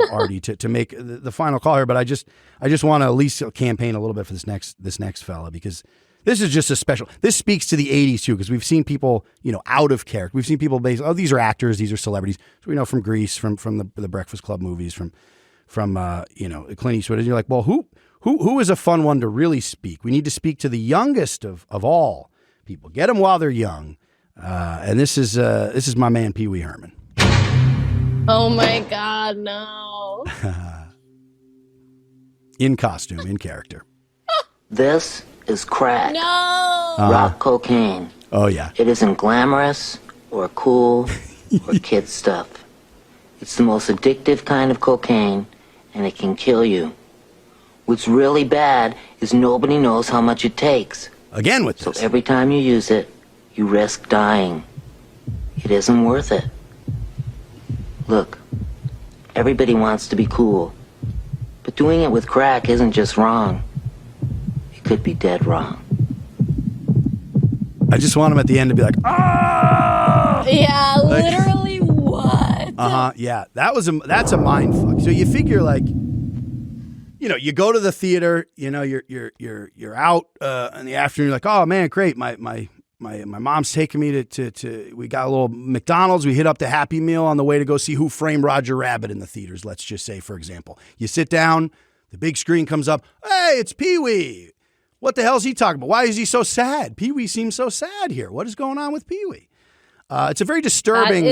Artie, to make the final call here. But I just want to at least campaign a little bit for this next fella, because this is just a special. This speaks to the 80s too, because we've seen people, out of character. We've seen people these are actors, these are celebrities. So we know from Grease, from the Breakfast Club movies, from Clint Eastwood. And you're like, well, who is a fun one to really speak? We need to speak to the youngest of all people. Get them while they're young. And this is my man Pee Wee Herman. Oh my God, no! In costume, in character. This is crack. No! Rock cocaine. Oh, yeah. It isn't glamorous or cool or kid stuff. It's the most addictive kind of cocaine, and it can kill you. What's really bad is nobody knows how much it takes. Again with this. So every time you use it, you risk dying. It isn't worth it. Look, everybody wants to be cool, but doing it with crack isn't just wrong. Could be dead wrong. I just want him at the end to be like, ah! Yeah, literally what? Yeah, that's a mind fuck. So you figure like, you go to the theater, you're out in the afternoon, you're like, oh man, great, my mom's taking me to we got a little McDonald's, we hit up the Happy Meal on the way to go see Who Framed Roger Rabbit in the theaters. Let's just say, for example, you sit down, the big screen comes up, hey, it's Pee Wee. What the hell is he talking about? Why is he so sad? Pee Wee seems so sad here. What is going on with Pee Wee? It's a very disturbing,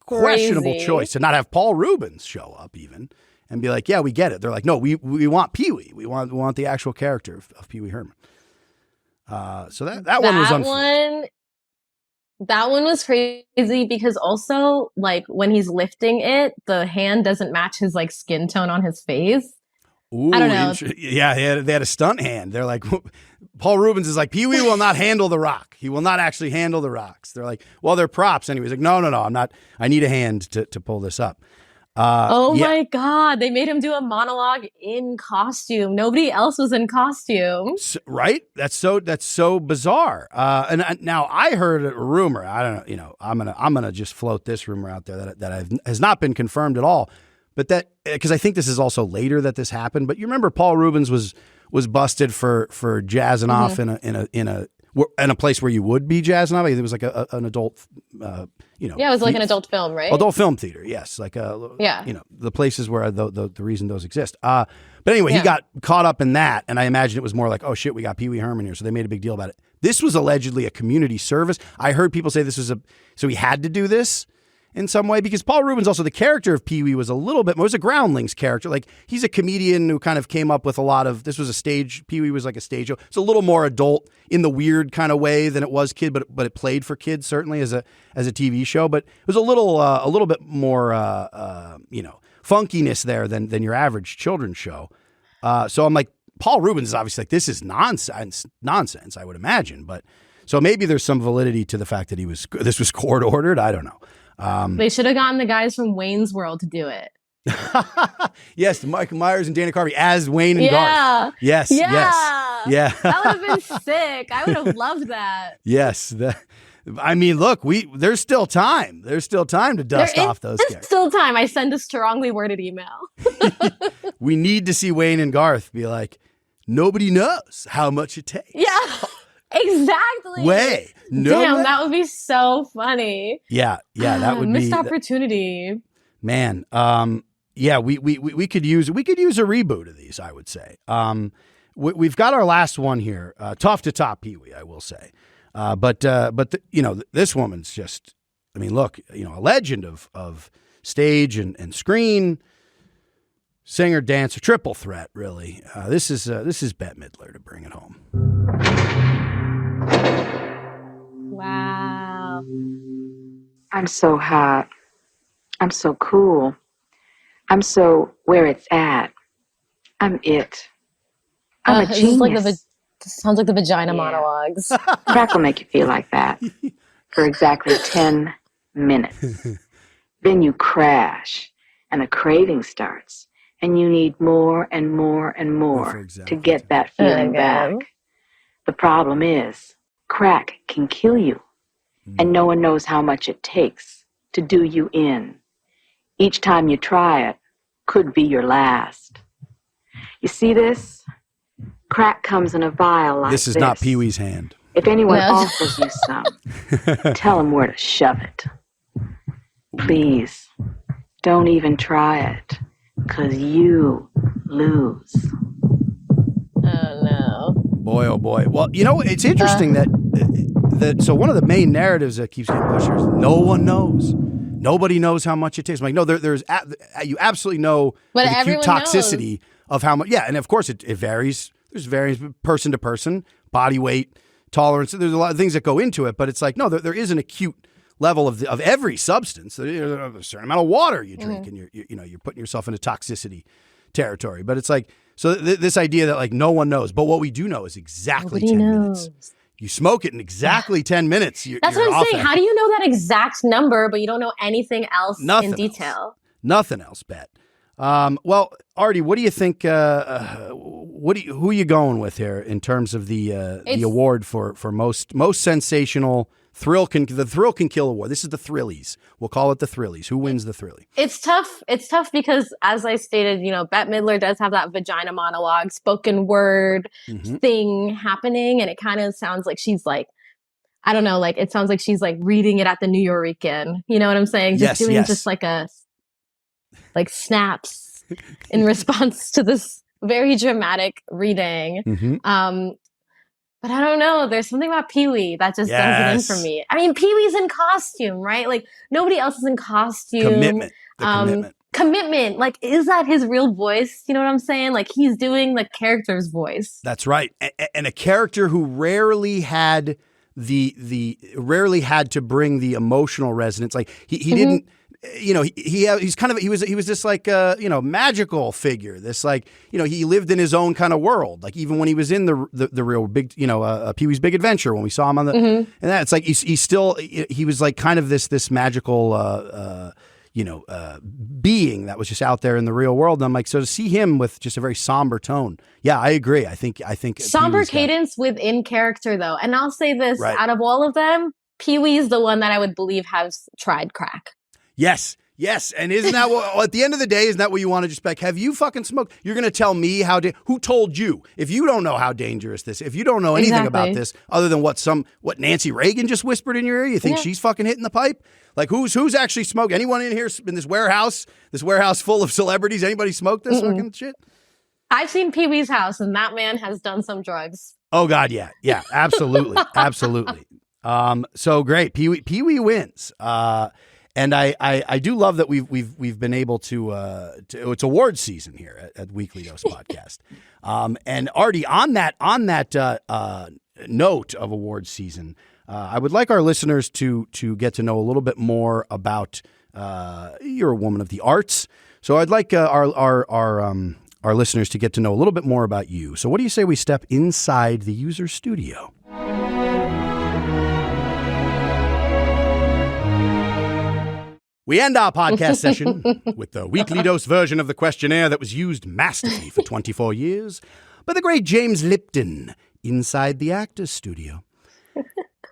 questionable choice to not have Paul Rubens show up even and be like, yeah, we get it. They're like, no, we want Pee Wee. We want the actual character of Pee Wee Herman. So that one was unfair. That one was crazy because also, like, when he's lifting it, the hand doesn't match his like skin tone on his face. Ooh, I don't know. Yeah, they had a stunt hand. They're like, Paul Rubens is like, Pee Wee will not handle the rock. He will not actually handle the rocks. They're like, well, they're props anyway. He's like, no, I'm not. I need a hand to pull this up. My God. They made him do a monologue in costume. Nobody else was in costume. Right? That's so bizarre. And now I heard a rumor. I don't know, I'm going to just float this rumor out there that has not been confirmed at all. But that, because I think this is also later that this happened. But you remember Paul Rubens was busted for jazzing off in a in a place where you would be jazzing up. It was like an adult, Yeah, it was like an adult film, right? Adult film theater, yes. Like, the places where the reason those exist. But anyway, he got caught up in that, and I imagine it was more like, oh shit, we got Pee Wee Herman here, so they made a big deal about it. This was allegedly a community service. I heard people say this was so he had to do this in some way, because Paul Rubens, also the character of Pee Wee, was a Groundlings character. Like, he's a comedian who kind of came up with a lot of, this was a stage, Pee Wee was like a stage show. It's a little more adult in the weird kind of way than it was kid, but it played for kids certainly as a TV show. But it was a little bit more, funkiness there than your average children's show. So I'm like, Paul Rubens is obviously like, this is nonsense, I would imagine. But so maybe there's some validity to the fact that this was court ordered. I don't know. They should have gotten the guys from Wayne's World to do it. Yes, Michael Myers and Dana Carvey as Wayne and Garth. Yes. That would have been sick. I would have loved that. Yes. I mean, look, there's still time. There's still time to dust off those characters. There's still time. I send a strongly worded email. We need to see Wayne and Garth be like, nobody knows how much it takes. Yeah. Exactly. Damn, that would be so funny. Yeah, that would be missed opportunity. Man, we could use a reboot of these, I would say. We've got our last one here. Tough to top Pee Wee, I will say. But this woman's just, I mean, look, a legend of stage and screen, singer, dancer, triple threat, really. This is Bette Midler to bring it home. Wow. I'm so hot. I'm so cool. I'm so where it's at. I'm it. I'm a genius. Sounds like the vagina monologues. Crack will make you feel like that for exactly 10 minutes. Then you crash, and the craving starts, and you need more and more and more to get that feeling back. The problem is, crack can kill you, and no one knows how much it takes to do you in. Each time you try it could be your last. You see this? Crack comes in a vial like this. This is not Pee Wee's hand. If anyone offers you some, tell them where to shove it. Please, don't even try it, 'cause you lose. Oh, no. Boy, oh boy. Well, it's interesting so one of the main narratives that keeps getting pushed is no one knows. Nobody knows how much it takes. I'm like, no, you absolutely know the acute toxicity of how much. Yeah, and of course it varies. There's varies person to person, body weight, tolerance. There's a lot of things that go into it, but it's like, no, there is an acute level of every substance. There's a certain amount of water you drink, and you're putting yourself into toxicity territory. But it's like, so this idea that like no one knows, but what we do know is exactly 10 minutes. You smoke it in exactly 10 minutes. That's what I'm saying. How do you know that exact number, but you don't know anything else in detail? Nothing else, Bet. Well, Artie, what do you think? Who are you going with here in terms of the award for most sensational thrill? The Thrill Can Kill award. This is the Thrillies. We'll call it the Thrillies. Who wins the Thrilly? It's tough. It's tough because, as I stated, Bette Midler does have that vagina monologue, spoken word thing happening, and it kind of sounds like she's like, I don't know, like it sounds like she's like reading it at the New Yorican. You know what I'm saying? Just doing just like snaps in response to this very dramatic reading. But I don't know. There's something about Pee Wee that just does it in for me. I mean, Pee Wee's in costume, right? Like nobody else is in costume. Commitment. Like, is that his real voice? You know what I'm saying? Like he's doing the character's voice. That's right. And a character who rarely had to bring the emotional resonance. Like he didn't. He was this like magical figure. This like he lived in his own kind of world. Like even when he was in the real big Pee Wee's Big Adventure, when we saw him on the and that it's like he was like kind of this magical being that was just out there in the real world. And I'm like, so to see him with just a very somber tone, yeah, I agree. I think somber cadence within character though. And I'll say this: out of all of them, Pee Wee's the one that I would believe has tried crack. Yes. Yes, and isn't that what, at the end of the day, isn't that what you want to just like, have you fucking smoked? You're going to tell me who told you? If you don't know how dangerous this, if you don't know anything about this other than what Nancy Reagan just whispered in your ear, you think she's fucking hitting the pipe? Like who's actually smoked? Anyone in here in this warehouse full of celebrities? Anybody smoked this fucking shit? I've seen Pee Wee's house, and that man has done some drugs. Oh God, yeah, absolutely, absolutely. So great, Pee Wee wins. And I do love that we've been able to it's awards season here at Weekly Dose Podcast. And Artie, on that note of awards season, I would like our listeners to get to know a little bit more about you're a woman of the arts. So I'd like our listeners to get to know a little bit more about you. So what do you say we step inside the user studio? We end our podcast session with the Weekly Dose version of the questionnaire that was used masterfully for 24 years by the great James Lipton inside the Actors Studio.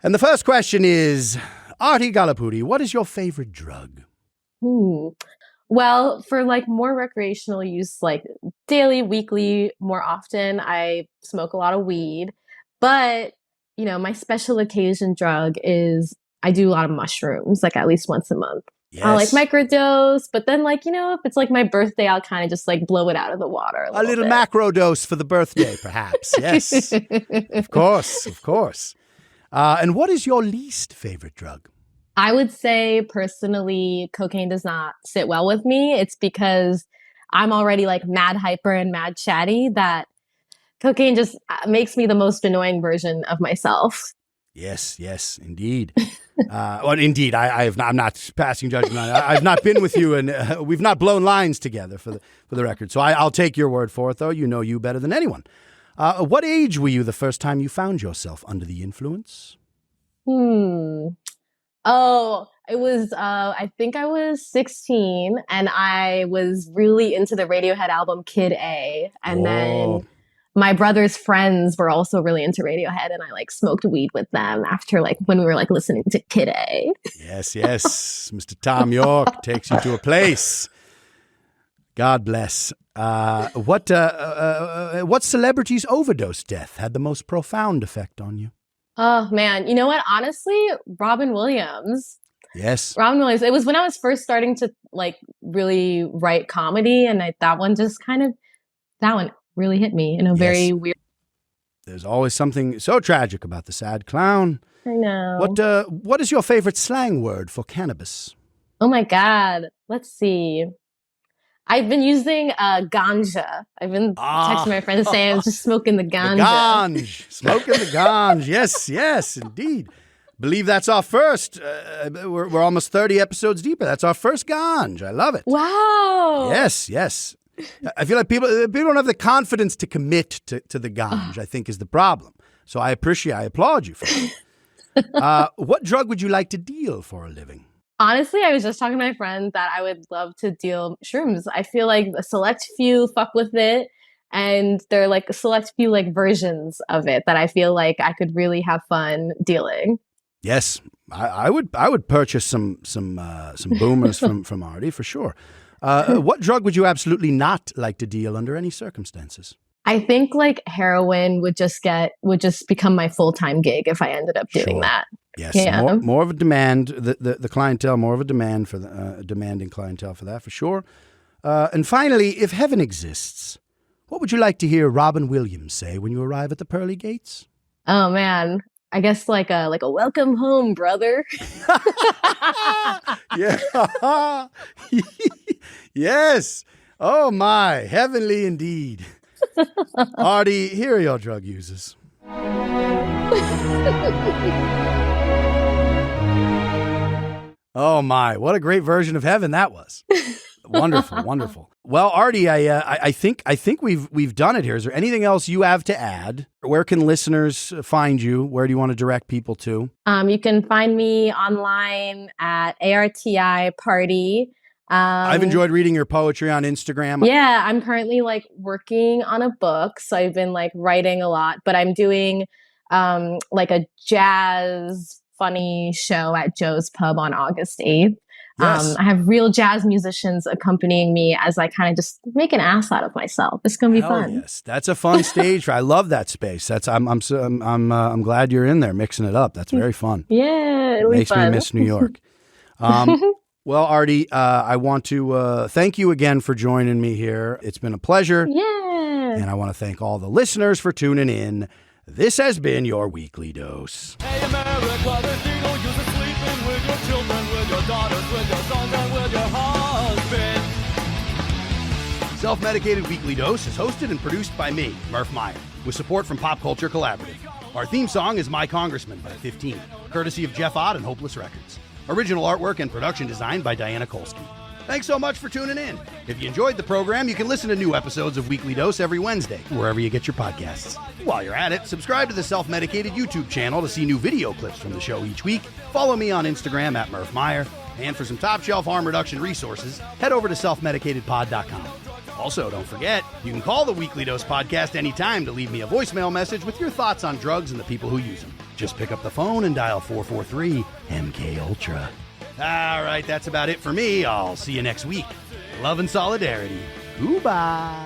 And the first question is, Arti Gollapudi, what is your favorite drug? Well, for like more recreational use, like daily, weekly, more often, I smoke a lot of weed. But, my special occasion drug is I do a lot of mushrooms, like at least once a month. Yes. I'll like microdose, but then if it's like my birthday, I'll kind of just like blow it out of the water. A little macro dose for the birthday, perhaps. Yes. Of course. And what is your least favorite drug? I would say personally, cocaine does not sit well with me. It's because I'm already like mad hyper and mad chatty that cocaine just makes me the most annoying version of myself. Yes, indeed. Indeed, I'm not passing judgment on it. I've not been with you, and we've not blown lines together for the record. So I'll take your word for it, though. You know you better than anyone. What age were you the first time you found yourself under the influence? Oh, it was, I think I was 16, and I was really into the Radiohead album Kid A. And then my brother's friends were also really into Radiohead, and I like smoked weed with them after when we were like listening to Kid A. Yes. Mr. Tom York takes you to a place. God bless. What celebrity's overdose death had the most profound effect on you? Oh man, you know what? Honestly, Robin Williams. Yes. Robin Williams. It was when I was first starting to really write comedy, and that one really hit me in a very weird. There's always something so tragic about the sad clown. I know. What is your favorite slang word for cannabis? Oh my God. Let's see. I've been using ganja. I've been texting my friends saying I was just smoking the ganja. Smoking the ganj. Yes, indeed. Believe that's our first. We're almost 30 episodes deeper. That's our first ganj. I love it. Wow. Yes. I feel like people don't have the confidence to commit to the ganj, I think is the problem. So I applaud you for that. What drug would you like to deal for a living? Honestly, I was just talking to my friend that I would love to deal shrooms. I feel like a select few fuck with it, and there are like a select few versions of it that I feel like I could really have fun dealing. Yes, I would purchase some boomers from Artie for sure. What drug would you absolutely not like to deal under any circumstances? I think heroin would just become my full-time gig if I ended up doing that. Yes, yeah. more of a demand, the clientele, more of a demand for the demanding clientele for that, for sure. And finally, if heaven exists, what would you like to hear Robin Williams say when you arrive at the pearly gates? Oh man, I guess like a welcome home, brother. Yeah. Yes. Oh my, heavenly indeed. Artie, here are your drug users. Oh my, what a great version of heaven that was. Wonderful. Well, Artie, I think we've done it here. Is there anything else you have to add? Where can listeners find you? Where do you want to direct people to? You can find me online at ARTI Party. I've enjoyed reading your poetry on Instagram. Yeah, I'm currently working on a book, so I've been writing a lot, but I'm doing a jazz funny show at Joe's Pub on August 8th. Yes. I have real jazz musicians accompanying me as I kind of just make an ass out of myself. It's going to be Hell fun. yes, that's a fun stage. I love that space. I'm glad you're in there mixing it up. That's very fun. Yeah, It it'll be makes me fun. miss New York. Well, Arti, I want to thank you again for joining me here. It's been a pleasure. Yeah. And I want to thank all the listeners for tuning in. This has been your Weekly Dose. Hey America, there's no use in sleeping with your children, with your daughters, with your sons, and with your husband. Self-Medicated Weekly Dose is hosted and produced by me, Murph Meyer, with support from Pop Culture Collaborative. Our theme song is My Congressman by 15, courtesy of Jeff Ott and Hopeless Records. Original artwork and production design by Diana Kolsky. Thanks so much for tuning in. If you enjoyed the program, you can listen to new episodes of Weekly Dose every Wednesday, wherever you get your podcasts. While you're at it, subscribe to the Self-Medicated YouTube channel to see new video clips from the show each week. Follow me on Instagram at Murph Meyer. And for some top-shelf harm reduction resources, head over to selfmedicatedpod.com. Also, don't forget, you can call the Weekly Dose podcast anytime to leave me a voicemail message with your thoughts on drugs and the people who use them. Just pick up the phone and dial 443-MK-ULTRA. All right, that's about it for me. I'll see you next week. Love and solidarity. Goodbye.